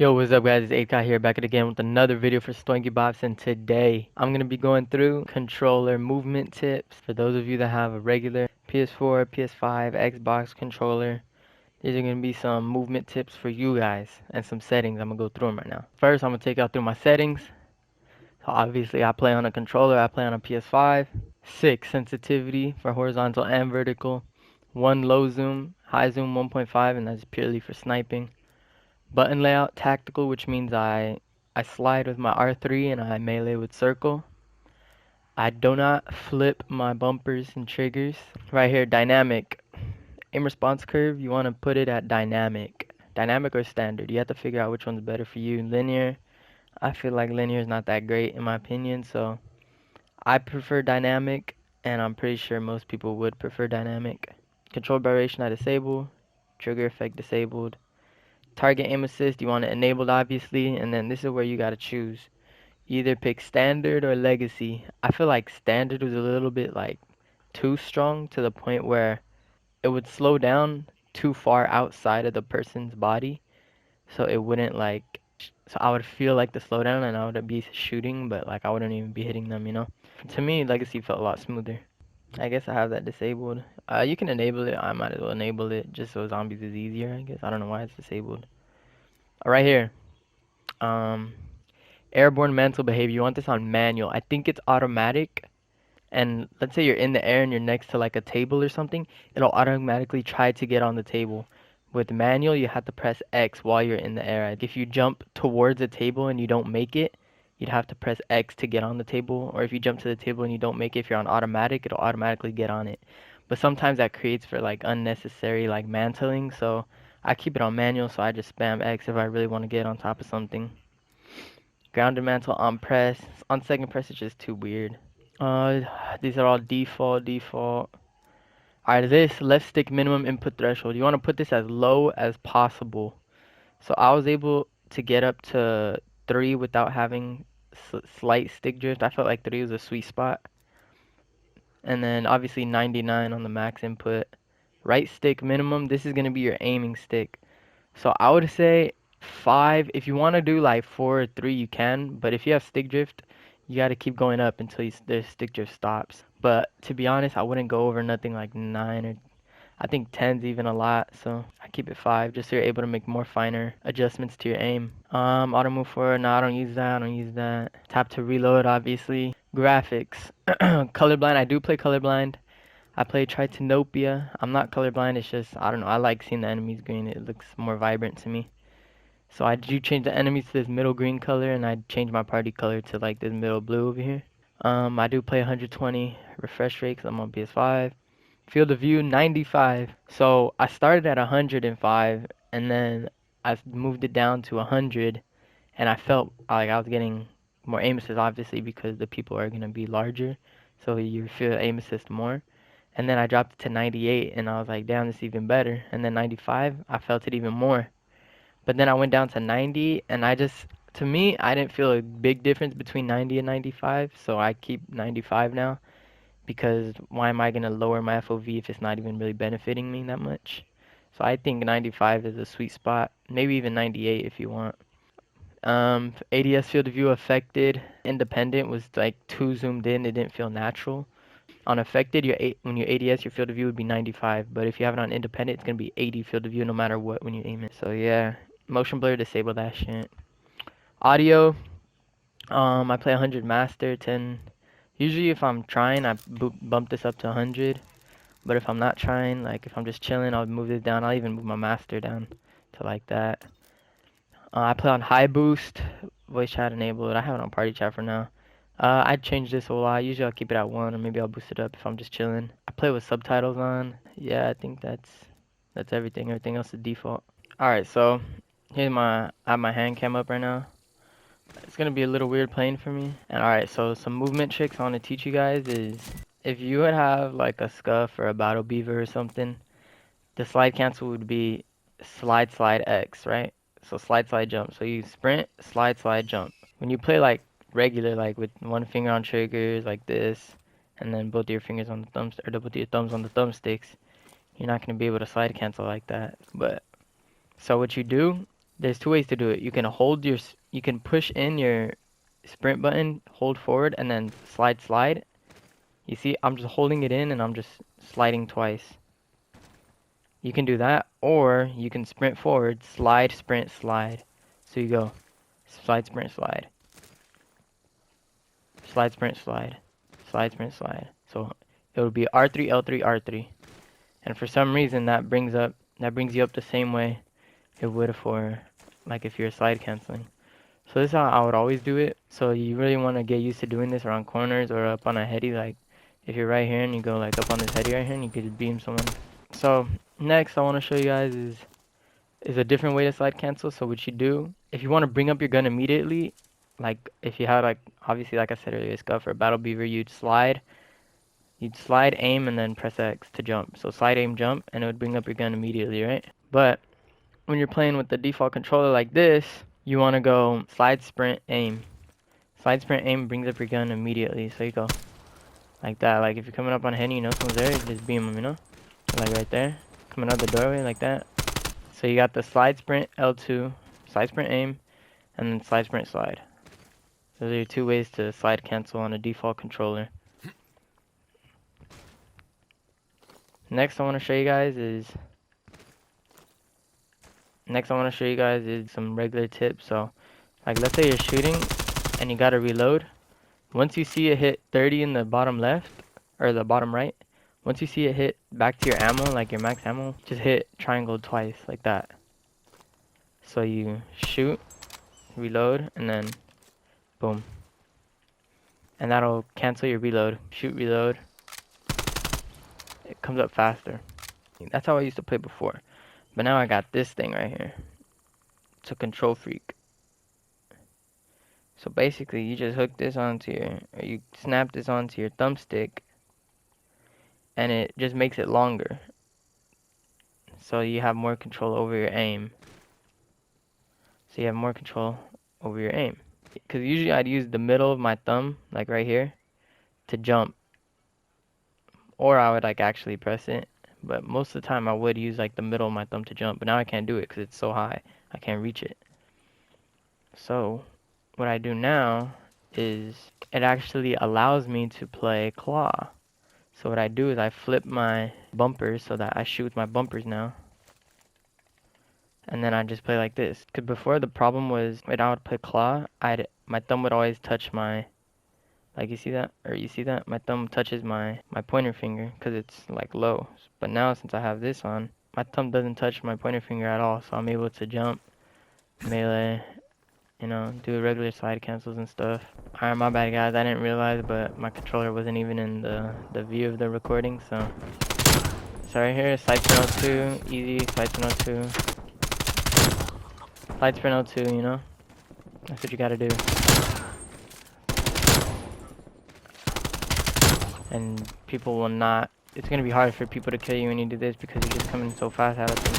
Yo, what's up guys, it's 8K here, back at again with another video for Stoinky Bops, and today I'm going to be going through controller movement tips for those of you that have a regular PS4, PS5, Xbox controller. These are going to be some movement tips for you guys and some settings. I'm going to go through them right now. First, I'm going to take y'all through my settings. So obviously I play on a controller, I play on a PS5. 6 sensitivity for horizontal and vertical. 1 low zoom, high zoom 1.5, and that's purely for sniping. Button layout tactical, which means I slide with my R3 and I melee with circle. I do not flip my bumpers and triggers. Right here, dynamic. Aim response curve, you want to put it at dynamic. Dynamic or standard. You have to figure out which one's better for you. Linear, I feel like linear is not that great in my opinion, so I prefer dynamic, and I'm pretty sure most people would prefer dynamic. Control variation I disable. Trigger effect disabled. Target aim assist, you want it enabled obviously, and then this is where you gotta choose. Either pick standard or legacy. I feel like standard was a little bit like too strong to the point where it would slow down too far outside of the person's body, so it wouldn't like. So I would feel like the slowdown and I would be shooting, but like I wouldn't even be hitting them. To me, legacy felt a lot smoother. I guess I have that disabled. You can enable it. I might as well enable it just so zombies is easier. I guess I don't know why it's disabled. Right here. Um, Airborne mental behavior. You want this on manual. I think it's automatic. And let's say you're in the air and you're next to like a table or something, it'll automatically try to get on the table. With manual, you have to press X while you're in the air. Like if you jump towards a table and you don't make it, you'd have to press X to get on the table. Or if you jump to the table and you don't make it, if you're on automatic, it'll automatically get on it. But sometimes that creates for like unnecessary like mantling. So I keep it on manual, so I just spam X if I really want to get on top of something. Grounded mantle on press. On second press, it's just too weird. Uh, these are all default. Alright, this left stick minimum input threshold. You want to put this as low as possible. So I was able to get up to 3 without having slight stick drift. I felt like 3 was a sweet spot. And then obviously 99 on the max input. Right stick minimum, this is going to be your aiming stick. So I would say 5. If you want to do like 4 or 3, you can. But if you have stick drift, you got to keep going up until the stick drift stops. But to be honest, I wouldn't go over nothing like 9 or I think 10's even a lot. So I keep it 5 just so you're able to make more finer adjustments to your aim. Auto move forward. No, I don't use that. I don't use that. Tap to reload, obviously. Graphics. Colorblind. I do play colorblind. I play Tritanopia. I'm not colorblind, it's just, I don't know, I like seeing the enemies green. It looks more vibrant to me. So I do change the enemies to this middle green color, and I change my party color to like this middle blue over here. I do play 120 refresh rate 'cause I'm on PS5. Field of view 95. So I started at 105, and then I moved it down to 100, and I felt like I was getting more aim assist, obviously, because the people are going to be larger. So you feel aim assist more. And then I dropped it to 98 and I was like, damn, this is even better. And then 95, I felt it even more. But then I went down to 90 and to me, I didn't feel a big difference between 90 and 95. So I keep 95 now because why am I going to lower my FOV if it's not even really benefiting me that much? So I think 95 is a sweet spot. Maybe even 98 if you want. ADS field of view affected. Independent was like too zoomed in. It didn't feel natural. On affected, when you ADS, your field of view would be 95, but if you have it on independent, it's gonna be 80 field of view no matter what when you aim it. So yeah, motion blur, disable that shit. Audio, I play 100 master, 10. Usually if I'm trying, I bump this up to 100, but if I'm not trying, like if I'm just chilling, I'll move this down. I'll even move my master down to like that. I play on high boost, voice chat enabled. I have it on party chat for now. I'd change this a lot. Usually I'll keep it at 1 or maybe I'll boost it up if I'm just chilling. I play with subtitles on. Yeah, I think that's everything. Everything else is default. Alright, so I have my hand cam up right now. It's gonna be a little weird playing for me. And alright, so some movement tricks I want to teach you guys is if you would have like a scuff or a battle beaver or something, the slide cancel would be slide X, right? So slide jump. So you sprint, slide jump. When you play like regular, like with one finger on triggers like this, and then both of your fingers on the thumbs or both of your thumbs on the thumbsticks, you're not gonna be able to slide cancel like that. But so what you do, There's two ways to do it. You can hold your, you can push in your sprint button, hold forward, and then slide. You see, I'm just holding it in and I'm just sliding twice. You can do that, or you can sprint forward, slide, sprint, slide. So you go slide, sprint, slide. Slide, sprint, slide. Slide, sprint, slide. So it would be R3, L3, R3. And for some reason that brings you up the same way it would for like if you're slide canceling. So this is how I would always do it. So you really want to get used to doing this around corners or up on a heady, like if you're right here and you go like up on this heady right here and you could just beam someone. So next I want to show you guys is a different way to slide cancel. So what you do, if you want to bring up your gun immediately, like if you had like, obviously like I said earlier, Scuff or Battle Beaver, you'd slide, aim, and then press X to jump. So slide, aim, jump, and it would bring up your gun immediately, right? But when you're playing with the default controller like this, you want to go slide, sprint, aim. Slide, sprint, aim brings up your gun immediately. So you go like that. Like if you're coming up on a heady, you know someone's there, you just beam them, you know? Like right there. Coming out the doorway like that. So you got the slide, sprint, L2, slide, sprint, aim, and then slide, sprint, slide. Those are your two ways to slide cancel on a default controller. Next I want to show you guys is some regular tips. So like let's say you're shooting and you gotta reload. Once you see it hit 30 in the bottom left or the bottom right, once you see it hit back to your ammo, like your max ammo, just hit triangle twice like that. So you shoot, reload, and then boom. And that'll cancel your reload. Shoot, reload. It comes up faster. That's how I used to play before. But now I got this thing right here. It's a control freak. So basically you just hook this onto or you snap this onto your thumbstick and it just makes it longer. So you have more control over your aim. Because usually I'd use the middle of my thumb, like right here, to jump. Or I would like actually press it. But most of the time I would use like the middle of my thumb to jump. But now I can't do it because it's so high. I can't reach it. So what I do now is it actually allows me to play claw. So what I do is I flip my bumpers so that I shoot with my bumpers now. And then I just play like this. Because before the problem was when I would play claw, my thumb would always touch my, like you see that? Or you see that? My thumb touches my pointer finger because it's like low. But now since I have this on, my thumb doesn't touch my pointer finger at all. So I'm able to jump, melee, you know, do regular slide cancels and stuff. Alright, my bad guys, I didn't realize, but my controller wasn't even in the view of the recording, so. Right here, slide sprint L2, easy, slide sprint L2. Slide sprint L2, you know? That's what you gotta do. And people will not, it's gonna be hard for people to kill you when you do this because you're just coming so fast out of them.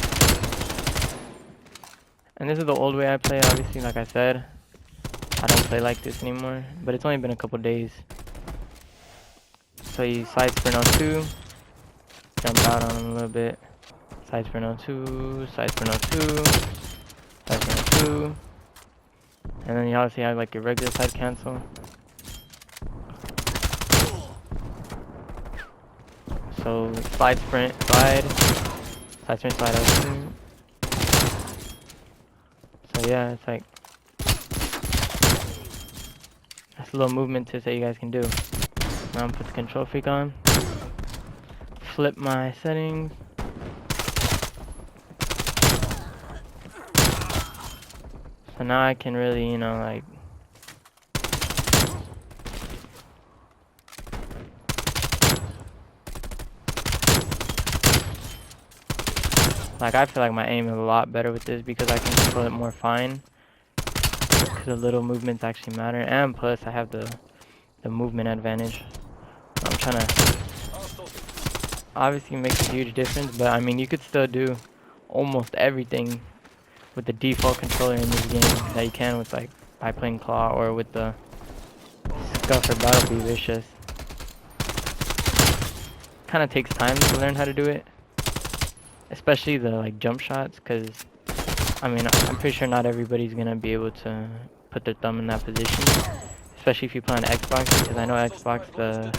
And this is the old way I play, obviously, like I said. I don't play like this anymore, but it's only been a couple days. So you slide sprint L2, jump out on them a little bit. Slide sprint L2, slide sprint L2, slide sprint L2. And then you obviously have like your regular slide cancel. So slide sprint, slide sprint, slide L2. So yeah, it's like, that's a little movement tips that you guys can do. Now I'm gonna put the control freak on. Flip my settings. So now I can really, you know, like I feel like my aim is a lot better with this because I can control it more fine. Because the little movements actually matter, and plus I have the movement advantage. I'm trying to, obviously it makes a huge difference, but I mean you could still do almost everything with the default controller in this game that you can with like by playing claw or with the Scuff or Battle Beaver. It's just kind of takes time to learn how to do it, especially the like jump shots, because I mean, I'm pretty sure not everybody's gonna be able to put their thumb in that position, especially if you play on Xbox, because I know Xbox, the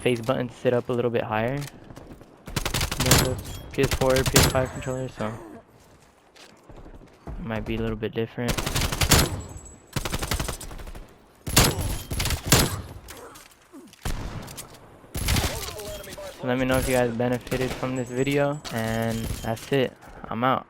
face buttons sit up a little bit higher than the PS4 or PS5 controller, so it might be a little bit different. So let me know if you guys benefited from this video, and that's it. I'm out.